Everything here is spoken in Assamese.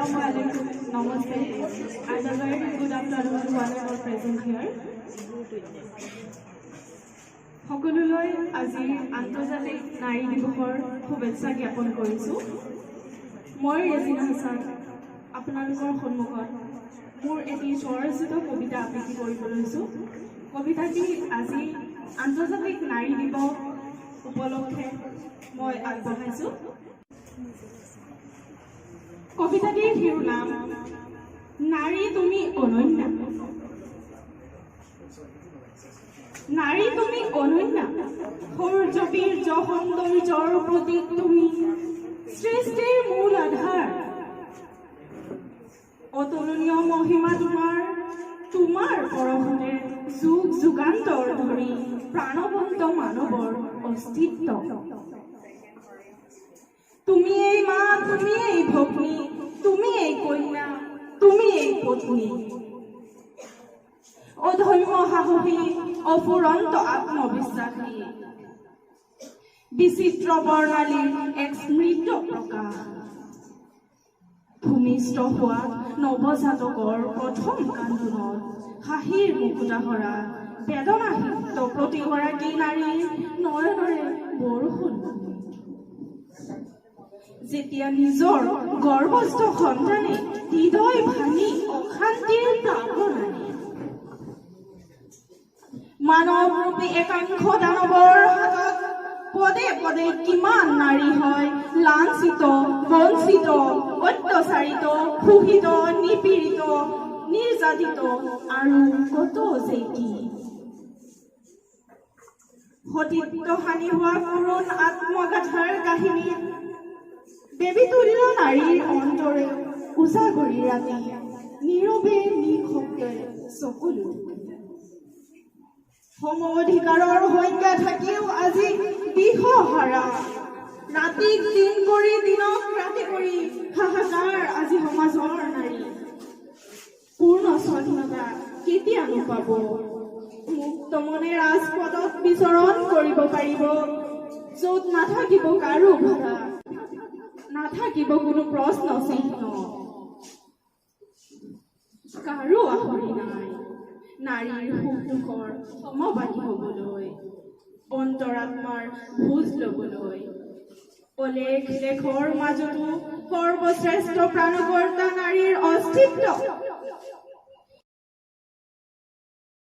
Assalamualaikum, Namaste, and a very good afternoon to all of our present here. সকলোলৈ আজি আন্তৰ্জাতিক নাৰী দিৱসৰ শুভেচ্ছা জ্ঞাপন কৰিছোঁ। মই ৰেজিনা হাছান আপোনালোকৰ সন্মুখত মোৰ এটি স্বৰচিত কবিতা আবৃত্তি কৰিব লৈছোঁ। কবিতাটি আজি আন্তৰ্জাতিক নাৰী দিৱস উপলক্ষে মই আগবঢ়াইছোঁ। কবিতাটিৰ শিৰোনাম নাৰী তুমি অনন্য। নাৰী তুমি অনন্য, সৌৰ্য বীৰ্য সৌন্দৰ্যৰ প্ৰতীক তুমি, সৃষ্টিৰ মূল আধাৰ, অতুলনীয় মহিমা তোমাৰ, তোমাৰ পৰশতে যুগ যুগান্তৰ ধৰি প্ৰাণৱন্ত মানৱৰ অস্তিত্ব। তুমি এই মা, তুমি এই ভগ্নী, তুমি এই কন্যা, তুমি এই পত্নী, অধম্য সাহসী, অফুৰন্ত আত্মবিশ্বাসী, বিচিত্ৰ বৰ্ণালীৰ এক স্মৃত প্ৰকাশ, ভূমিষ্ঠ হোৱা নৱজাতকৰ প্ৰথম কান্দোনত হাঁহিৰ মুকুতা হৰা বেদনাসিক্ত প্ৰতিগৰাকী নাৰীৰ নয়নৰে বৰষুণ। যেতিয়া নিজৰ গৰ্ভস্থ সন্তানে হৃদয় ভাঙি অশান্তিৰ প্লাৱন, মানৱৰূপী একাংশ দানৱৰ হাতত পদে পদে কিমান নাৰী হয় লাঞ্ছিত, বঞ্চিত, অত্যাচাৰিত, শোষিত, নিপীড়িত, নিৰ্যাতিত আৰু কত যে কি। সতীত্ব হানি হোৱা কৰুণ আত্মগাথাৰ কাহিনীত দেৱী তুল্য নাৰীৰ অন্তৰে উজাগৰি ৰাতি নীৰৱে নিঃশব্দৰে চকুলো। সম অধিকাৰৰ সংজ্ঞা থাকিও আজি দিশহাৰা, ৰাতিক দিন কৰি দিনক ৰাতি কৰি হাহাকাৰ আজি সমাজৰ নাৰী। পূৰ্ণ স্বাধীনতা কেতিয়ানো পাব, মুক্ত মনে ৰাজপথত বিচৰণ কৰিব পাৰিব, য'ত নাথাকিব কাৰো ভাড়া, নাথাকিব কোনো প্ৰশ্ন চিহ্ন, কাৰো আহৰি নাই নাৰীৰ সুখ দুখৰ সমবাদী হবলৈ, অন্তৰাত্মাৰ বুজ লবলৈ। অলেখ লেখৰ মাজতো সৰ্বশ্ৰেষ্ঠ প্ৰাণকৰ্তা নাৰীৰ অস্তিত্ব